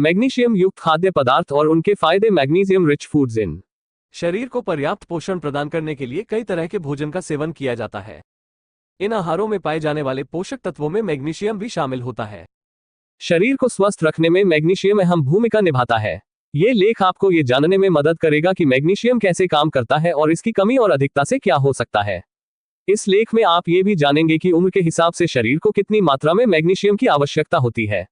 Magnesium युक्त खाद्य पदार्थ और उनके फायदे। Magnesium rich foods. इन शरीर को पर्याप्त पोषण प्रदान करने के लिए कई तरह के भोजन का सेवन किया जाता है। इन आहारों में पाए जाने वाले पोषक तत्वों में मैग्नीशियम भी शामिल होता है। शरीर को स्वस्थ रखने में मैग्नीशियम अहम भूमिका निभाता है। ये लेख आपको ये जानने में मदद करेगा कि मैग्नीशियम कैसे काम करता है और इसकी कमी और अधिकता से क्या हो सकता है। इस लेख में आप ये भी जानेंगे कि उम्र के हिसाब से शरीर को कितनी मात्रा में मैग्नीशियम की आवश्यकता होती है।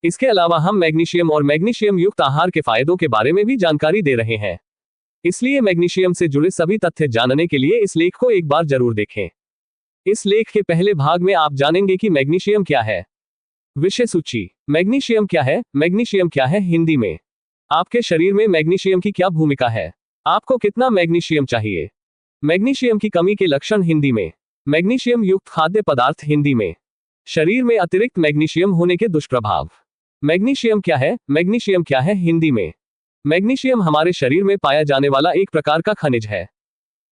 इसके अलावा हम मैग्नीशियम और मैग्नीशियम युक्त आहार के फायदों के बारे में भी जानकारी दे रहे हैं। इसलिए मैग्नीशियम से जुड़े सभी तथ्य जानने के लिए इस लेख को एक बार जरूर देखें। इस लेख के पहले भाग में आप जानेंगे कि मैग्नीशियम क्या है। विषय सूची। मैग्नीशियम क्या है? मैग्नीशियम क्या है हिंदी में? आपके शरीर में मैग्नीशियम की क्या भूमिका है? आपको कितना मैग्नीशियम चाहिए? मैग्नीशियम की कमी के लक्षण हिंदी में। मैग्नीशियम युक्त खाद्य पदार्थ हिंदी में। शरीर में अतिरिक्त मैग्नीशियम होने के दुष्प्रभाव। मैग्नीशियम क्या है? मैग्नीशियम क्या है हिंदी में? मैग्नीशियम हमारे शरीर में पाया जाने वाला एक प्रकार का खनिज है।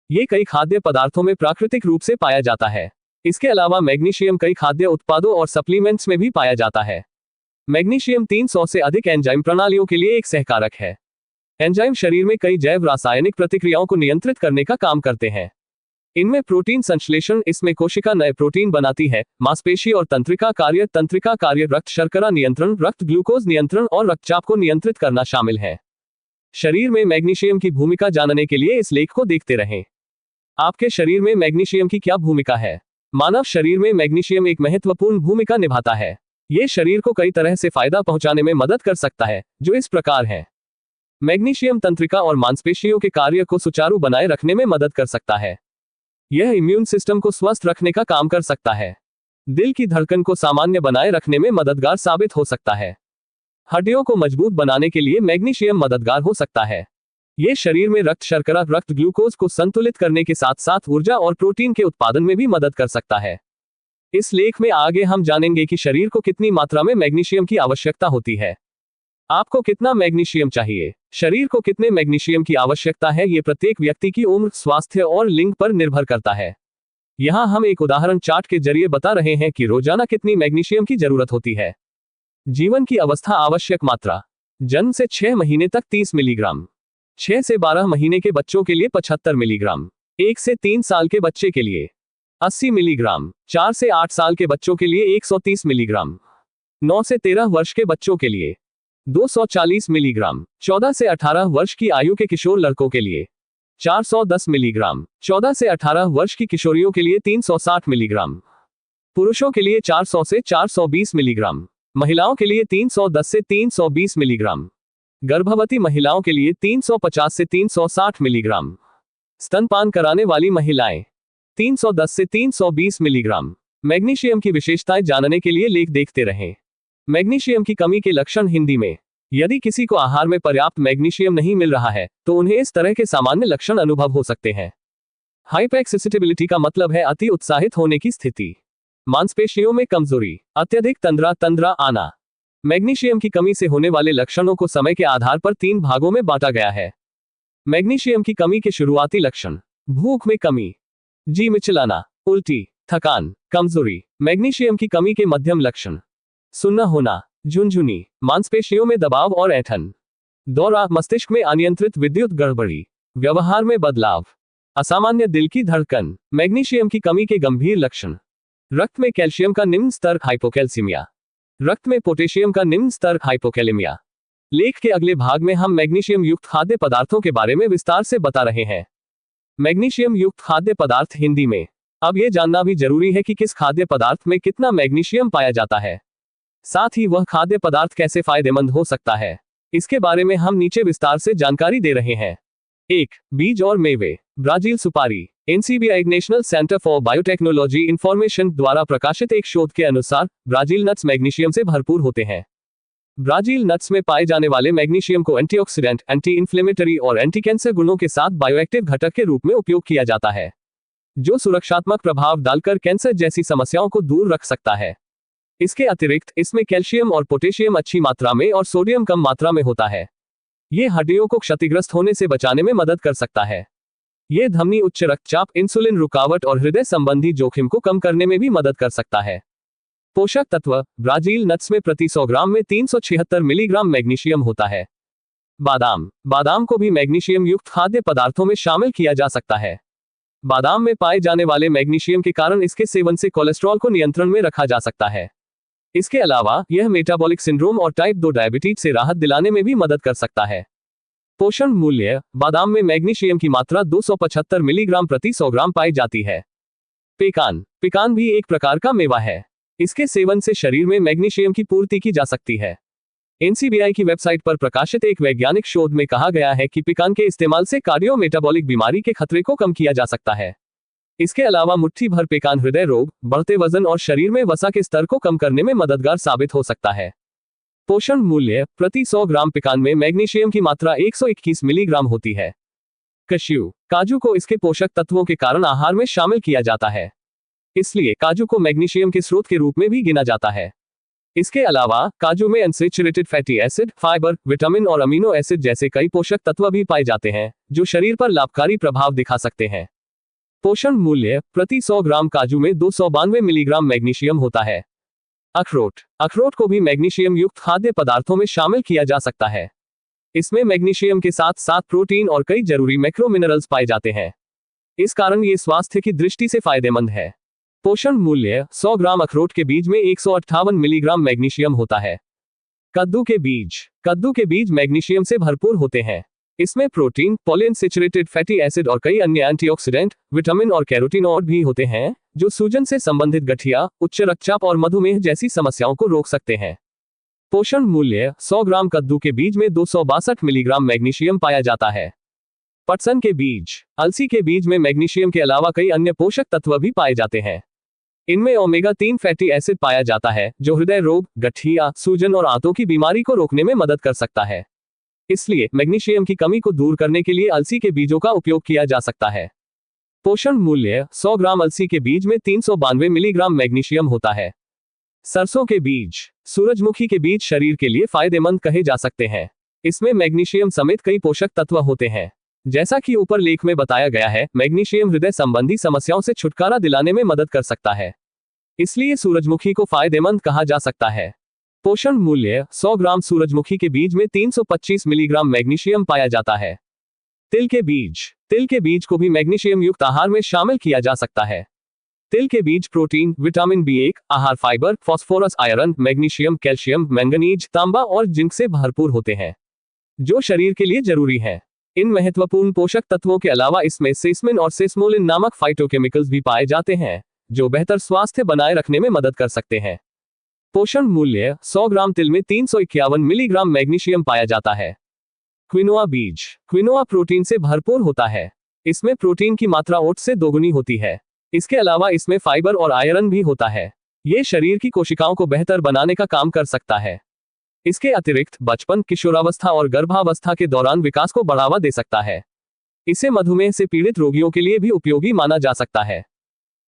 ये कई खाद्य पदार्थों में प्राकृतिक रूप से पाया जाता है। इसके अलावा मैग्नीशियम कई खाद्य उत्पादों और सप्लीमेंट्स में भी पाया जाता है। मैग्नीशियम 300 से अधिक एंजाइम प्रणालियों के लिए एक सहकारक है। एंजाइम शरीर में कई जैव रासायनिक प्रतिक्रियाओं को नियंत्रित करने का काम करते हैं। इनमें प्रोटीन संश्लेषण, इसमें कोशिका नए प्रोटीन बनाती है, मांसपेशी और तंत्रिका कार्य, रक्त शर्करा नियंत्रण, रक्त ग्लूकोज नियंत्रण और रक्तचाप को नियंत्रित करना शामिल है। शरीर में मैग्नीशियम की भूमिका जानने के लिए इस लेख को देखते रहें। आपके शरीर में मैग्नीशियम की क्या भूमिका है? मानव शरीर में मैग्नीशियम एक महत्वपूर्ण भूमिका निभाता है। ये शरीर को कई तरह से फायदा पहुंचाने में मदद कर सकता है, जो इस प्रकार है। मैग्नीशियम तंत्रिका और मांसपेशियों के कार्य को सुचारू बनाए रखने में मदद कर सकता है। यह इम्यून सिस्टम को स्वस्थ रखने का काम कर सकता है। दिल की धड़कन को सामान्य बनाए रखने में मददगार साबित हो सकता है। हड्डियों को मजबूत बनाने के लिए मैग्नीशियम मददगार हो सकता है। ये शरीर में रक्त शर्करा, रक्त ग्लूकोज को संतुलित करने के साथ साथ ऊर्जा और प्रोटीन के उत्पादन में भी मदद कर सकता है। इस लेख में आगे हम जानेंगे कि शरीर को कितनी मात्रा में मैग्नीशियम की आवश्यकता होती है। आपको कितना मैग्नीशियम चाहिए? शरीर को कितने मैग्नीशियम की आवश्यकता है, ये प्रत्येक व्यक्ति की उम्र, स्वास्थ्य और लिंग पर निर्भर करता है। यहाँ हम एक उदाहरण चार्ट के जरिए बता रहे हैं कि रोजाना कितनी मैग्नीशियम की जरूरत होती है। जीवन की अवस्था आवश्यक मात्रा। जन्म से 6 महीने तक 30 मिलीग्राम, 6 से 12 महीने के बच्चों के लिए 75 मिलीग्राम, 1 से 3 साल के बच्चे के लिए 80 मिलीग्राम, 4 से 8 साल के बच्चों के लिए 130 मिलीग्राम, 9 से 13 वर्ष के बच्चों के लिए 240 मिलीग्राम, 14 से 18 वर्ष की आयु के किशोर लड़कों के लिए 410 मिलीग्राम, 14 से 18 वर्ष की किशोरियों के लिए 360 मिलीग्राम, पुरुषों के लिए 400 से 420 मिलीग्राम, महिलाओं के लिए 310 से 320 मिलीग्राम, गर्भवती महिलाओं के लिए 350 से 360 मिलीग्राम, स्तनपान कराने वाली महिलाएं 310 से 320 मिलीग्राम। मैग्नीशियम की विशेषताएं जानने के लिए लेख देखते रहें। मैग्नीशियम की कमी के लक्षण हिंदी में। यदि किसी को आहार में पर्याप्त मैग्नीशियम नहीं मिल रहा है, तो उन्हें इस तरह के सामान्य लक्षण अनुभव हो सकते हैं। हाइपरएक्सिसिटिबिलिटी का मतलब है अति उत्साहित होने की स्थिति। मांसपेशियों में कमजोरी, अत्यधिक तंद्रा आना। मैग्नीशियम की कमी से होने वाले लक्षणों को समय के आधार पर 3 भागों में बांटा गया है। मैग्नीशियम की कमी के शुरुआती लक्षण। भूख में कमी, जी मिचलाना, उल्टी, थकान, कमजोरी। मैग्नीशियम की कमी के मध्यम लक्षण। सुन्न होना, झुनझुनी, मांसपेशियों में दबाव और ऐंठन, दौरा, मस्तिष्क में अनियंत्रित विद्युत गड़बड़ी, व्यवहार में बदलाव, असामान्य दिल की धड़कन। मैग्नीशियम की कमी के गंभीर लक्षण। रक्त में कैल्शियम का निम्न स्तर, हाइपोकैल्सीमिया। रक्त में पोटेशियम का निम्न स्तर, हाइपोकैलेमिया। लेख के अगले भाग में हम मैग्नीशियम युक्त खाद्य पदार्थों के बारे में विस्तार से बता रहे हैं। मैग्नीशियम युक्त खाद्य पदार्थ हिंदी में। अब यह जानना भी जरूरी है कि किस खाद्य पदार्थ में कितना मैग्नीशियम पाया जाता है, साथ ही वह खाद्य पदार्थ कैसे फायदेमंद हो सकता है। इसके बारे में हम नीचे विस्तार से जानकारी दे रहे हैं। 1. बीज और मेवे। ब्राजील सुपारी। NCBI national centre for biotechnology information द्वारा प्रकाशित एक शोध के अनुसार ब्राजील नट्स मैग्नीशियम से भरपूर होते हैं। ब्राजील नट्स में पाए जाने वाले मैग्नीशियम को एंटीऑक्सीडेंट, एंटी इन्फ्लेमेटरी और एंटी कैंसर गुणों के साथ बायोएक्टिव घटक के रूप में उपयोग किया जाता है, जो सुरक्षात्मक प्रभाव डालकर कैंसर जैसी समस्याओं को दूर रख सकता है। इसके अतिरिक्त इसमें कैल्शियम और पोटेशियम अच्छी मात्रा में और सोडियम कम मात्रा में होता है। ये हड्डियों को क्षतिग्रस्त होने से बचाने में मदद कर सकता है। ये धमनी, उच्च रक्तचाप, इंसुलिन रुकावट और हृदय संबंधी जोखिम को कम करने में भी मदद कर सकता है। पोषक तत्व, ब्राजील नट्स में प्रति 100 ग्राम में 376 मिलीग्राम मैग्नीशियम होता है। बादाम, बादाम को भी मैग्नीशियम युक्त खाद्य पदार्थों में शामिल किया जा सकता है। बादाम में पाए जाने वाले मैग्नीशियम के कारण इसके सेवन से कोलेस्ट्रॉल को नियंत्रण में रखा जा सकता है। इसके अलावा यह मेटाबॉलिक सिंड्रोम और टाइप 2 डायबिटीज से राहत दिलाने में भी मदद कर सकता है। पोषण मूल्य, बादाम में मैग्नीशियम की मात्रा 275 मिलीग्राम प्रति 100 ग्राम पाई जाती है। पेकान, पेकान भी एक प्रकार का मेवा है। इसके सेवन से शरीर में मैग्नीशियम की पूर्ति की जा सकती है। एनसीबीआई की वेबसाइट पर प्रकाशित एक वैज्ञानिक शोध में कहा गया है कि पेकान के इस्तेमाल से कार्डियो मेटाबॉलिक बीमारी के खतरे को कम किया जा सकता है। इसके अलावा मुट्ठी भर पेकान हृदय रोग, बढ़ते वजन और शरीर में वसा के स्तर को कम करने में मददगार साबित हो सकता है। पोषण मूल्य, प्रति 100 ग्राम पेकान में मैग्नीशियम की मात्रा 121 मिलीग्राम होती है। कश्यू, काजू को इसके पोषक तत्वों के कारण आहार में शामिल किया जाता है। इसलिए काजू को मैग्नीशियम के स्रोत के रूप में भी गिना जाता है। इसके अलावा काजू में unsaturated fatty acid, fibre, vitamin और अमीनो एसिड जैसे कई पोषक तत्व भी पाए जाते हैं, जो शरीर पर लाभकारी प्रभाव दिखा सकते हैं। पोषण मूल्य, प्रति 100 ग्राम काजू में 292 मिलीग्राम मैग्नीशियम होता है। अखरोट, अखरोट को भी मैग्नीशियम युक्त खाद्य पदार्थों में शामिल किया जा सकता है। इसमें मैग्नीशियम के साथ साथ प्रोटीन और कई जरूरी मैक्रो मिनरल्स पाए जाते हैं। इस कारण ये स्वास्थ्य की दृष्टि से फायदेमंद है। पोषण मूल्य, 100 ग्राम अखरोट के बीज में 158 मिलीग्राम मैग्नीशियम होता है। कद्दू के बीज, कद्दू के बीज मैग्नीशियम से भरपूर होते हैं। इसमें प्रोटीन, पॉलीअनसैचुरेटेड फैटी एसिड और कई अन्य एंटीऑक्सीडेंट, विटामिन और कैरोटीनॉइड भी होते हैं, जो सूजन से संबंधित गठिया, उच्च रक्तचाप और मधुमेह जैसी समस्याओं को रोक सकते हैं। पोषण मूल्य, 100 ग्राम कद्दू के बीज में 262 मिलीग्राम मैग्नीशियम पाया जाता है। पटसन के बीज, अलसी के बीज में मैग्नीशियम के अलावा कई अन्य पोषक तत्व भी पाए जाते हैं। इनमें ओमेगा 3 फैटी एसिड पाया जाता है, जो हृदय रोग, गठिया, सूजन और आंतों की बीमारी को रोकने में मदद कर सकता है। इसलिए मैग्नीशियम की कमी को दूर करने के लिए अलसी के बीजों का उपयोग किया जा सकता है। पोषण मूल्य, 100 ग्राम अलसी के बीज में 392 मिलीग्राम मैग्नीशियम होता है। सरसों के बीज, सूरजमुखी के बीज शरीर के लिए फायदेमंद कहे जा सकते हैं। इसमें मैग्नीशियम समेत कई पोषक तत्व होते हैं। जैसा कि ऊपर लेख में बताया गया है, मैग्नीशियम हृदय संबंधी समस्याओं से छुटकारा दिलाने में मदद कर सकता है। इसलिए सूरजमुखी को फायदेमंद कहा जा सकता है। पोषण मूल्य, 100 ग्राम सूरजमुखी के बीज में 325 मिलीग्राम मैग्नीशियम पाया जाता है। तिल के बीज, तिल के बीज को भी मैग्नीशियम युक्त आहार में शामिल किया जा सकता है। तिल के बीज प्रोटीन, विटामिन B1, आहार fibre, phosphorus, iron, magnesium, calcium, manganese, तांबा और जिंक से भरपूर होते हैं, जो शरीर के लिए जरूरी है। इन महत्वपूर्ण पोषक तत्वों के अलावा इसमें सेसमिन और सेसमोलिन नामक फाइटोकेमिकल्स भी पाए जाते हैं, जो बेहतर स्वास्थ्य बनाए रखने में मदद कर सकते हैं। पोषण मूल्य, 100 ग्राम तिल में 351 मिलीग्राम मैग्नीशियम पाया जाता है। क्विनोआ बीज, क्विनोआ प्रोटीन से भरपूर होता है। इसमें प्रोटीन की मात्रा ओट्स से दोगुनी होती है। इसके अलावा इसमें फाइबर और आयरन भी होता है। ये शरीर की कोशिकाओं को बेहतर बनाने का काम कर सकता है। इसके अतिरिक्त बचपन, किशोरावस्था और गर्भावस्था के दौरान विकास को बढ़ावा दे सकता है। इसे मधुमेह से पीड़ित रोगियों के लिए भी उपयोगी माना जा सकता है।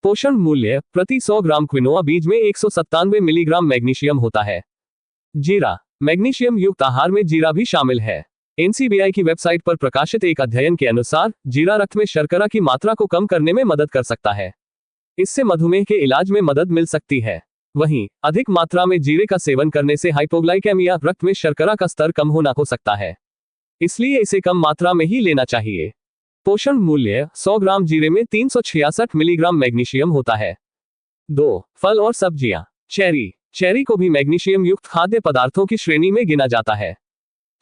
पोषण मूल्य, प्रति 100 ग्राम क्विनोआ बीज में 197 मिलीग्राम मैग्नीशियम होता है। जीरा, मैग्नीशियम युक्त आहार में जीरा भी शामिल है। एनसीबीआई की वेबसाइट पर प्रकाशित एक अध्ययन के अनुसार जीरा रक्त में शर्करा की मात्रा को कम करने में मदद कर सकता है। इससे मधुमेह के इलाज में मदद मिल सकती है। वहीं अधिक मात्रा में जीरे का सेवन करने से हाइपोग्लाइकेमिया, रक्त में शर्करा का स्तर कम होना हो सकता है। इसलिए इसे कम मात्रा में ही लेना चाहिए। पोषण मूल्य, 100 ग्राम जीरे में 366 मिलीग्राम मैग्नीशियम होता है। 2. फल और सब्जियां। चेरी, चेरी को भी मैग्नीशियम युक्त खाद्य पदार्थों की श्रेणी में गिना जाता है।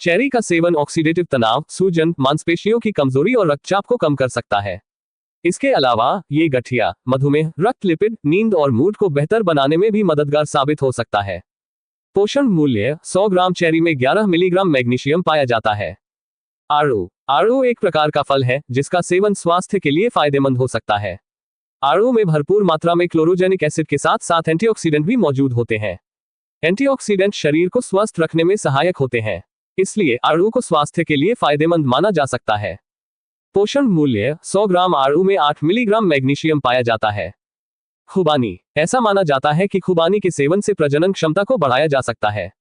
चेरी का सेवन ऑक्सीडेटिव तनाव, सूजन, मांसपेशियों की कमजोरी और रक्तचाप को कम कर सकता है। इसके अलावा ये गठिया, मधुमेह, रक्त लिपिड, नींद और मूड को बेहतर बनाने में भी मददगार साबित हो सकता है। पोषण मूल्य, 100 ग्राम चेरी में 11 मिलीग्राम मैग्नीशियम पाया जाता है। आड़ू, आड़ू एक प्रकार का फल है जिसका सेवन स्वास्थ्य के लिए फायदेमंद हो सकता है। आड़ू में भरपूर मात्रा में क्लोरोजेनिक एसिड के साथ साथ एंटीऑक्सीडेंट भी मौजूद होते हैं। एंटीऑक्सीडेंट शरीर को स्वस्थ रखने में सहायक होते हैं, इसलिए आड़ू को स्वास्थ्य के लिए फायदेमंद माना जा सकता है। पोषण मूल्य, 100 ग्राम आड़ू में 8 मिलीग्राम मैग्नीशियम पाया जाता है। खुबानी, ऐसा माना जाता है कि खुबानी के सेवन से प्रजनन क्षमता को बढ़ाया जा सकता है।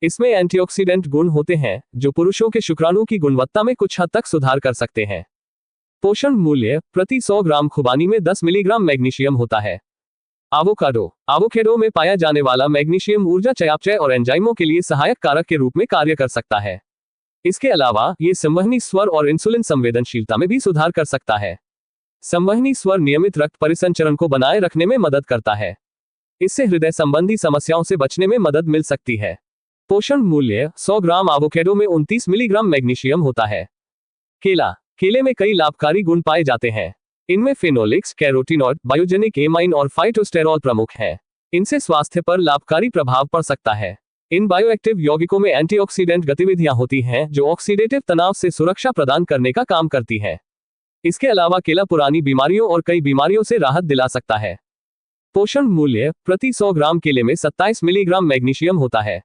इसमें एंटीऑक्सीडेंट गुण होते हैं जो पुरुषों के शुक्राणु की गुणवत्ता में कुछ हद तक सुधार कर सकते हैं। पोषण मूल्य, प्रति 100 ग्राम खुबानी में 10 मिलीग्राम मैग्नीशियम होता है। एवोकाडो। एवोकाडो में पाया जाने वाला मैग्नीशियम ऊर्जा चयापचय और एंजाइमों के लिए सहायक कारक के रूप में कार्य कर सकता है। इसके अलावा ये संवहनी स्वर और इंसुलिन संवेदनशीलता में भी सुधार कर सकता है। संवहनी स्वर नियमित रक्त परिसंचरण को बनाए रखने में मदद करता है। इससे हृदय संबंधी समस्याओं से बचने में मदद मिल सकती है। पोषण मूल्य: 100 ग्राम एवोकाडो में 29 मिलीग्राम मैग्नीशियम होता है। केला। केले में कई लाभकारी गुण पाए जाते हैं। इनमें फेनोलिक्स, कैरोटीनॉइड, बायोजेनिक एमाइन और फाइटोस्टेरॉल प्रमुख हैं। इनसे स्वास्थ्य पर लाभकारी प्रभाव पड़ सकता है। इन बायोएक्टिव यौगिकों में एंटीऑक्सीडेंट गतिविधियां होती हैं जो ऑक्सीडेटिव तनाव से सुरक्षा प्रदान करने का काम करती हैं। इसके अलावा केला पुरानी बीमारियों और कई बीमारियों से राहत दिला सकता है। पोषण मूल्य: प्रति 100 ग्राम केले में 27 मिलीग्राम मैग्नीशियम होता है।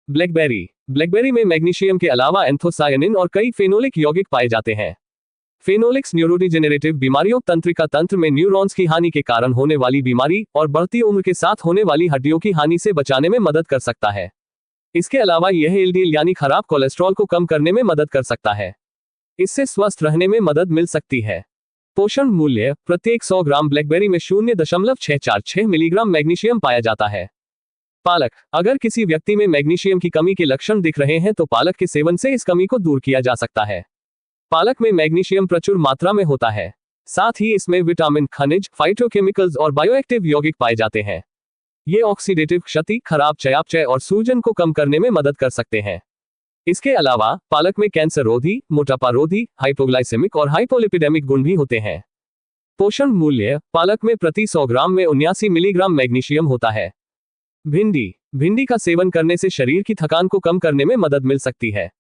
ब्लैकबेरी। ब्लैकबेरी में मैग्नीशियम के अलावा एंथोसायनिन और कई फेनोलिक यौगिक पाए जाते हैं। फेनोलिक्स न्यूरोडिजेनरेटिव बीमारियों, तंत्रिका तंत्र में न्यूरॉन्स की हानि के कारण होने वाली बीमारी और बढ़ती उम्र के साथ होने वाली हड्डियों की हानि से बचाने में मदद कर सकता है। इसके अलावा यह एलडीएल यानी खराब कोलेस्ट्रॉल को कम करने में मदद कर सकता है। इससे स्वस्थ रहने में मदद मिल सकती है। पोषण मूल्य: प्रत्येक 100 ग्राम ब्लैकबेरी में 0.646 मिलीग्राम मैग्नीशियम पाया जाता है। पालक। अगर किसी व्यक्ति में मैग्नीशियम की कमी के लक्षण दिख रहे हैं तो पालक के सेवन से इस कमी को दूर किया जा सकता है। पालक में मैग्नीशियम प्रचुर मात्रा में होता है। साथ ही इसमें विटामिन, खनिज, फाइटोकेमिकल्स और बायोएक्टिव यौगिक पाए जाते हैं। ये ऑक्सीडेटिव क्षति, खराब चयापचय और सूजन को कम करने में मदद कर सकते हैं। इसके अलावा पालक में कैंसर रोधी, मोटापा रोधी, हाइपोग्लाइसेमिक और हाइपोलिपिडेमिक गुण भी होते हैं। पोषण मूल्य: पालक में प्रति 100 ग्राम में 79 मिलीग्राम मैग्नीशियम होता है। भिंडी। भिंडी का सेवन करने से शरीर की थकान को कम करने में मदद मिल सकती है।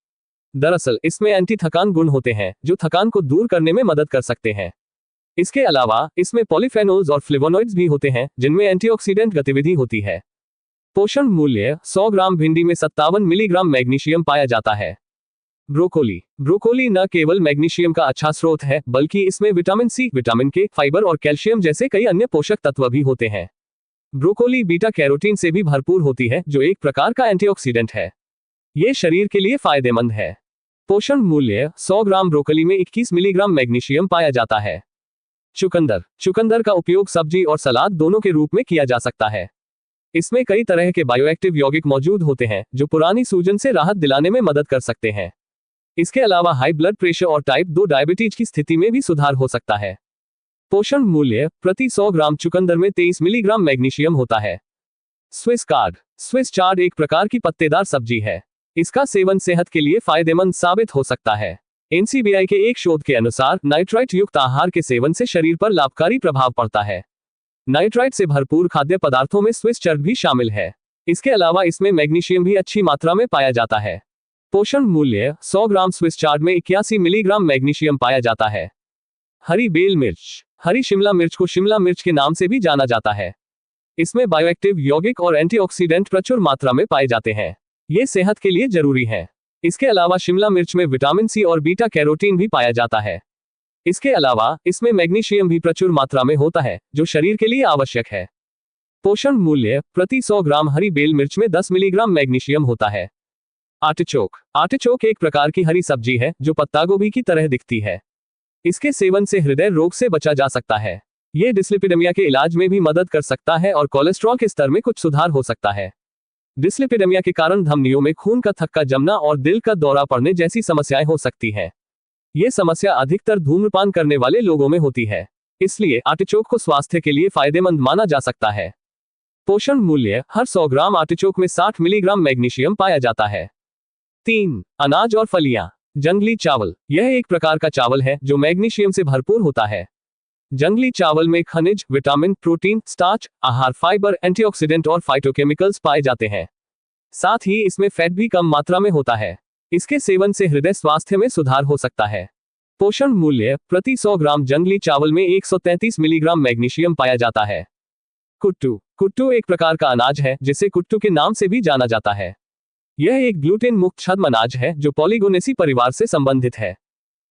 दरअसल इसमें एंटी थकान गुण होते हैं जो थकान को दूर करने में मदद कर सकते हैं। इसके अलावा इसमें पॉलीफेनोल्स और फ्लेवोनॉइड्स भी होते हैं जिनमें एंटीऑक्सीडेंट गतिविधि होती है। पोषण मूल्य: 100 ग्राम भिंडी में 57 मिलीग्राम मैग्नीशियम पाया जाता है। ब्रोकोली। ब्रोकोली न केवल मैग्नीशियम का अच्छा स्रोत है बल्कि इसमें विटामिन सी, विटामिन के, फाइबर और कैल्शियम जैसे कई अन्य पोषक तत्व भी होते हैं। ब्रोकोली बीटा कैरोटीन से भी भरपूर होती है जो एक प्रकार का एंटीऑक्सीडेंट है। ये शरीर के लिए फायदेमंद है। पोषण मूल्य: 100 ग्राम ब्रोकोली में 21 मिलीग्राम मैग्नीशियम पाया जाता है। चुकंदर। चुकंदर का उपयोग सब्जी और सलाद दोनों के रूप में किया जा सकता है। इसमें कई तरह के बायोएक्टिव यौगिक मौजूद होते हैं जो पुरानी सूजन से राहत दिलाने में मदद कर सकते हैं। इसके अलावा हाई ब्लड प्रेशर और टाइप 2 डायबिटीज की स्थिति में भी सुधार हो सकता है। पोषण मूल्य: प्रति 100 ग्राम चुकंदर में 23 मिलीग्राम मैग्नीशियम होता है। Swiss chard. स्विस चार्ड एक प्रकार की पत्तेदार सब्जी है। इसका सेवन सेहत के लिए फायदेमंद साबित हो सकता है। एनसीबीआई के एक शोध के अनुसार नाइट्राइट युक्त आहार के सेवन से शरीर पर लाभकारी प्रभाव पड़ता है। नाइट्राइट से भरपूर खाद्य पदार्थों में स्विस चार्ड भी शामिल है। इसके अलावा इसमें मैग्नीशियम भी अच्छी मात्रा में पाया जाता है। पोषण मूल्य: 100 ग्राम स्विस चार्ड में 81 मिलीग्राम मैग्नीशियम पाया जाता है। हरी बेल मिर्च। हरी शिमला मिर्च को शिमला मिर्च के नाम से भी जाना जाता है। इसमें बायोएक्टिव यौगिक और एंटीऑक्सीडेंट प्रचुर मात्रा में पाए जाते हैं। ये सेहत के लिए जरूरी है। इसके अलावा शिमला मिर्च में विटामिन सी और बीटा कैरोटीन भी पाया जाता है। इसके अलावा इसमें मैग्नीशियम भी प्रचुर मात्रा में होता है जो शरीर के लिए आवश्यक है। पोषण मूल्य: प्रति 100 ग्राम हरी बेल मिर्च में 10 मिलीग्राम मैग्नीशियम होता है। आर्टिचोक। आर्टिचोक एक प्रकार की हरी सब्जी है जो पत्ता गोभी की तरह दिखती है। इसके सेवन से हृदय रोग से बचा जा सकता है। ये डिस्लिपिडेमिया के इलाज में भी मदद कर सकता है और कोलेस्ट्रॉल के स्तर में कुछ सुधार हो सकता है। डिस्लिपिडेमिया के कारण धमनियों में खून का थक्का जमना और दिल का दौरा पड़ने जैसी समस्याएं हो सकती हैं। ये समस्या अधिकतर धूम्रपान करने वाले लोगों में होती है। इसलिए आर्टिचोक को स्वास्थ्य के लिए फायदेमंद माना जा सकता है। पोषण मूल्य: हर 100 ग्राम आर्टिचोक में 60 मिलीग्राम मैग्नीशियम पाया जाता है। 3. अनाज और फलियां। जंगली चावल। यह एक प्रकार का चावल है जो मैग्नीशियम से भरपूर होता है। जंगली चावल में खनिज, विटामिन, प्रोटीन, स्टार्च, आहार फाइबर, एंटीऑक्सीडेंट और फाइटोकेमिकल्स पाए जाते हैं। साथ ही इसमें फैट भी कम मात्रा में होता है। इसके सेवन से हृदय स्वास्थ्य में सुधार हो सकता है। पोषण मूल्य: प्रति 100 ग्राम जंगली चावल में 133 मिलीग्राम मैग्नीशियम पाया जाता है। कुट्टू। कुट्टू एक प्रकार का अनाज है जिसे कुट्टू के नाम से भी जाना जाता है। यह एक ग्लूटेन मुक्त छद्म अनाज है जो पॉलीगोनेसी परिवार से संबंधित है।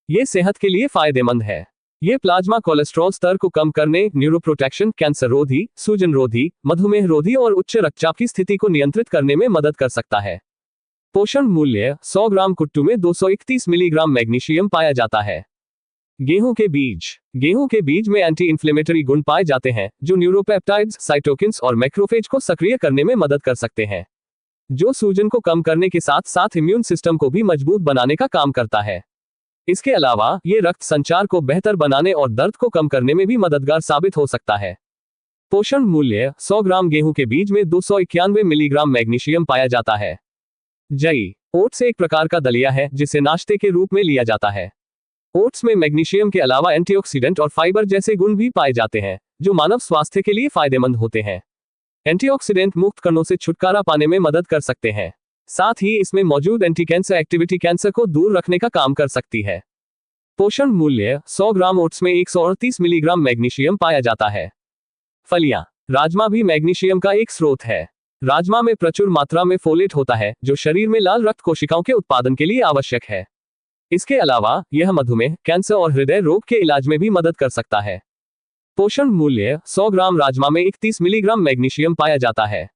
ये सेहत के लिए फायदेमंद है। ये प्लाज्मा कोलेस्ट्रॉल स्तर को कम करने, न्यूरोप्रोटेक्शन, कैंसर रोधी, सूजन रोधी, मधुमेह रोधी और उच्च रक्तचाप की स्थिति को नियंत्रित करने में मदद कर सकता है। पोषण मूल्य: 100 ग्राम कुट्टू में 231 मिलीग्राम मैग्नीशियम पाया जाता है। गेहूं के बीज। गेहूं के बीज में एंटी इन्फ्लेमेटरी गुण पाए जाते हैं जो न्यूरोपेप्टाइड्स, साइटोकिन्स और मैक्रोफेज को सक्रिय करने में मदद कर सकते हैं, जो सूजन को कम करने के साथ साथ इम्यून सिस्टम को भी मजबूत बनाने का काम करता है। इसके अलावा ये रक्त संचार को बेहतर बनाने और दर्द को कम करने में भी मददगार साबित हो सकता है। पोषण मूल्य। 100 ग्राम गेहूं के बीज में 291 मिलीग्राम मैग्नीशियम पाया जाता है। जई। ओट्स एक प्रकार का दलिया है जिसे नाश्ते के रूप में लिया जाता है। ओट्स में मैग्नीशियम के अलावा एंटीऑक्सीडेंट और फाइबर जैसे गुण भी पाए जाते हैं जो मानव स्वास्थ्य के लिए फायदेमंद होते हैं। एंटीऑक्सीडेंट मुक्त कणों से छुटकारा पाने में मदद कर सकते हैं। साथ ही इसमें मौजूद एंटी कैंसर एक्टिविटी कैंसर को दूर रखने का काम कर सकती है। पोषण मूल्य। 100 ग्राम ओट्स में 138 मिलीग्राम मैग्नीशियम पाया जाता है। फलियां। राजमा भी मैग्नीशियम का एक स्रोत है। राजमा में प्रचुर मात्रा में फोलेट होता है जो शरीर में लाल रक्त कोशिकाओं के उत्पादन के लिए आवश्यक है। इसके अलावा यह मधुमेह, कैंसर और हृदय रोग के इलाज में भी मदद कर सकता है। पोषण मूल्य। 100 ग्राम राजमा में 31 मिलीग्राम मैग्नीशियम पाया जाता है।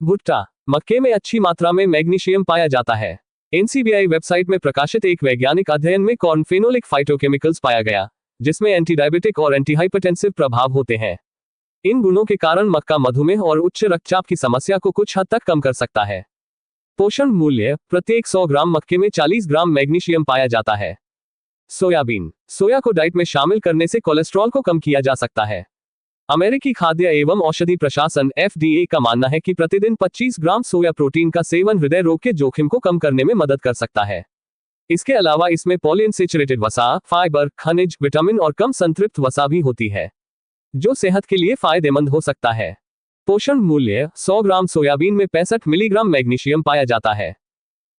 भुट्टा। मक्के में अच्छी मात्रा में मैग्नीशियम पाया जाता है। एनसीबीआई वेबसाइट में प्रकाशित एक वैज्ञानिक अध्ययन में कॉर्नफेनोलिक फाइटोकेमिकल्स पाया गया जिसमें एंटी डायबिटिक और एंटी हाइपरटेंसिव प्रभाव होते हैं। इन गुणों के कारण मक्का मधुमेह और उच्च रक्तचाप की समस्या को कुछ हद तक कम कर सकता है। पोषण मूल्य। प्रत्येक 100 ग्राम मक्के में 40 ग्राम मैग्नीशियम पाया जाता है। सोयाबीन। सोया को डाइट में शामिल करने से कोलेस्ट्रॉल को कम किया जा सकता है। अमेरिकी खाद्य एवं औषधि प्रशासन FDA का मानना है कि प्रतिदिन 25 ग्राम सोया प्रोटीन का सेवन हृदय रोग के जोखिम को कम करने में मदद कर सकता है। इसके अलावा इसमें पॉलीअनसेचुरेटेड वसा, फाइबर, खनिज, विटामिन और कम संतृप्त वसा भी होती है जो सेहत के लिए फायदेमंद हो सकता है। पोषण मूल्य। 100 ग्राम सोयाबीन में 65 मिलीग्राम मैग्नीशियम पाया जाता है।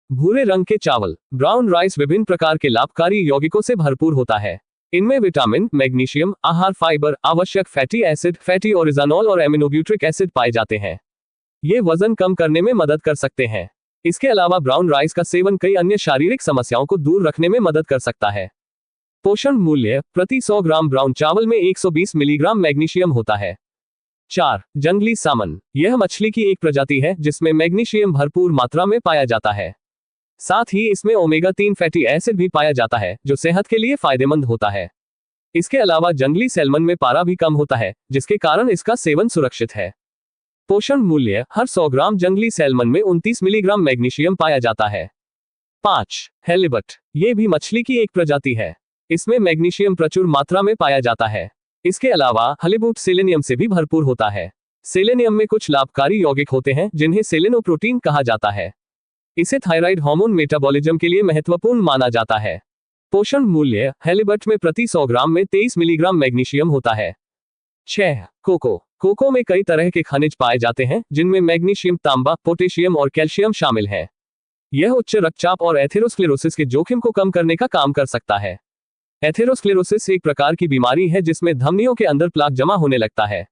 भूरे रंग के चावल, ब्राउन राइस विभिन्न प्रकार के लाभकारी यौगिकों से भरपूर होता है। इनमें विटामिन, मैग्नीशियम, आहार फाइबर, आवश्यक फैटी एसिड, फैटी ओरिजानॉल और एमिनोब्यूट्रिक एसिड पाए जाते हैं। ये वजन कम करने में मदद कर सकते हैं। इसके अलावा ब्राउन राइस का सेवन कई अन्य शारीरिक समस्याओं को दूर रखने में मदद कर सकता है। पोषण मूल्य। प्रति 100 ग्राम ब्राउन चावल में 120 मिलीग्राम मैग्नीशियम होता है। 4. जंगली सामन। यह मछली की एक प्रजाति है जिसमें मैग्नीशियम भरपूर मात्रा में पाया जाता है। साथ ही इसमें ओमेगा 3 फैटी एसिड भी पाया जाता है जो सेहत के लिए फायदेमंद होता है। इसके अलावा जंगली सैल्मन में पारा भी कम होता है जिसके कारण इसका सेवन सुरक्षित है। पोषण मूल्य। हर 100 ग्राम जंगली सैल्मन में 29 मिलीग्राम मैग्नीशियम पाया जाता है। 5. हैलिबट। ये भी मछली की एक प्रजाति है। इसमें मैग्नीशियम प्रचुर मात्रा में पाया जाता है। इसके अलावा हलीबूट सेलेनियम से भी भरपूर होता है। सेलेनियम में कुछ लाभकारी यौगिक होते हैं जिन्हें सेलेनोप्रोटीन कहा जाता है। इसे थायराइड हार्मोन मेटाबॉलिज्म के लिए महत्वपूर्ण माना जाता है। पोषण मूल्य। हैलिबट में प्रति 100 ग्राम में 23 मिलीग्राम मैग्नीशियम होता है। 6. कोको। कोको में कई तरह के खनिज पाए जाते हैं जिनमें मैग्नीशियम, तांबा, पोटेशियम और कैल्शियम शामिल है। यह उच्च रक्तचाप और एथेरोस्क्लेरोसिस के जोखिम को कम करने का काम कर सकता है। एथेरोस्क्लेरोसिस एक प्रकार की बीमारी है जिसमें धमनियों के अंदर प्लाक जमा होने लगता है।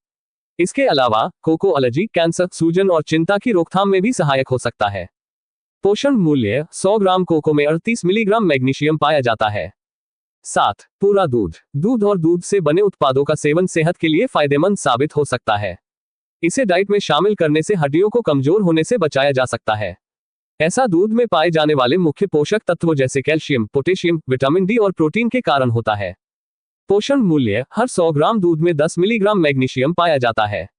इसके अलावा कोको एलर्जी, कैंसर, सूजन और चिंता की रोकथाम में भी सहायक हो सकता है। पोषण मूल्य। 100 ग्राम कोको में 38 मिलीग्राम मैग्नीशियम पाया जाता है। 7. पूरा दूध। दूध और दूध से बने उत्पादों का सेवन सेहत के लिए फायदेमंद साबित हो सकता है। इसे डाइट में शामिल करने से हड्डियों को कमजोर होने से बचाया जा सकता है। ऐसा दूध में पाए जाने वाले मुख्य पोषक तत्वों जैसे कैल्शियम, पोटेशियम, विटामिन डी और प्रोटीन के कारण होता है। पोषण मूल्य। हर 100 ग्राम दूध में 10 मिलीग्राम मैग्नीशियम पाया जाता है।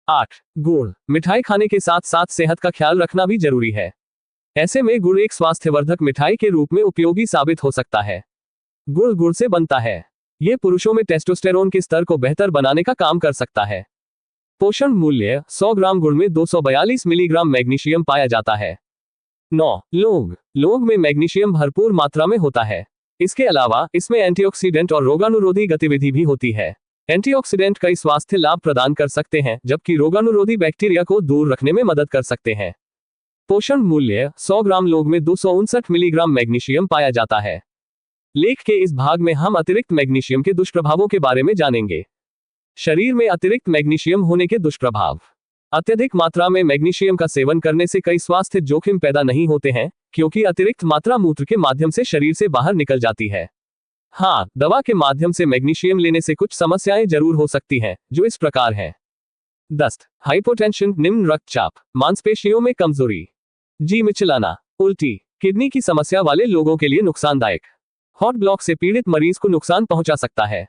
8. गुड़। मिठाई खाने के साथ साथ सेहत का ख्याल रखना भी जरूरी है। ऐसे में गुड़ एक स्वास्थ्यवर्धक मिठाई के रूप में उपयोगी साबित हो सकता है। गुड़ से बनता है। ये पुरुषों में टेस्टोस्टेरोन के स्तर को बेहतर बनाने का काम कर सकता है। पोषण मूल्य। 100 ग्राम गुड़ में 242 मिलीग्राम मैग्नीशियम पाया जाता है। 9. लौंग। लौंग में मैग्नीशियम भरपूर मात्रा में होता है। इसके अलावा इसमें एंटीऑक्सीडेंट और रोगाणुरोधी गतिविधि भी होती है। एंटीऑक्सीडेंट कई स्वास्थ्य लाभ प्रदान कर सकते हैं जबकि रोगाणुरोधी बैक्टीरिया को दूर रखने में मदद कर सकते हैं। पोषण मूल्य। 100 ग्राम लौंग में 259 मिलीग्राम मैग्नीशियम पाया जाता है। लेख के इस भाग में हम अतिरिक्त मैग्नीशियम के दुष्प्रभावों के बारे में जानेंगे। शरीर में अतिरिक्त मैग्नीशियम होने के दुष्प्रभाव। अत्यधिक मात्रा में मैग्नीशियम का सेवन करने से कई स्वास्थ्य जोखिम पैदा नहीं होते हैं क्योंकि अतिरिक्त मात्रा मूत्र के माध्यम से शरीर से बाहर निकल जाती है। हाँ, दवा के माध्यम से मैग्नीशियम लेने से कुछ समस्याएं जरूर हो सकती हैं जो इस प्रकार हैं। दस्त, हाइपोटेंशन, निम्न रक्तचाप, मांसपेशियों में कमजोरी, जी मिचलाना, उल्टी, किडनी की समस्या वाले लोगों के लिए नुकसानदायक। हॉट ब्लॉक से पीड़ित मरीज को नुकसान पहुंचा सकता है।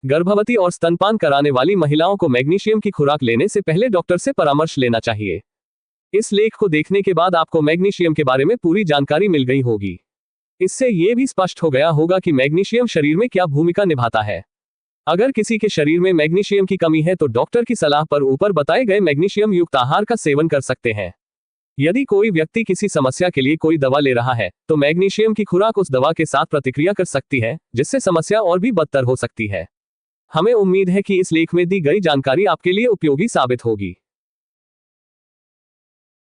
गर्भवती और स्तनपान कराने वाली महिलाओं को मैग्नीशियम की खुराक लेने से पहले डॉक्टर से परामर्श लेना चाहिए। इस लेख को देखने के बाद आपको मैग्नीशियम के बारे में पूरी जानकारी मिल गई होगी। इससे यह भी स्पष्ट हो गया होगा कि मैग्नीशियम शरीर में क्या भूमिका निभाता है। अगर किसी के शरीर में मैग्नीशियम की कमी है तो डॉक्टर की सलाह पर ऊपर बताए गए मैग्नीशियम युक्त आहार का सेवन कर सकते हैं। यदि कोई व्यक्ति किसी समस्या के लिए कोई दवा ले रहा है तो मैग्नीशियम की खुराक उस दवा के साथ प्रतिक्रिया कर सकती है, जिससे समस्या और भी बदतर हो सकती है। हमें उम्मीद है कि इस लेख में दी गई जानकारी आपके लिए उपयोगी साबित होगी।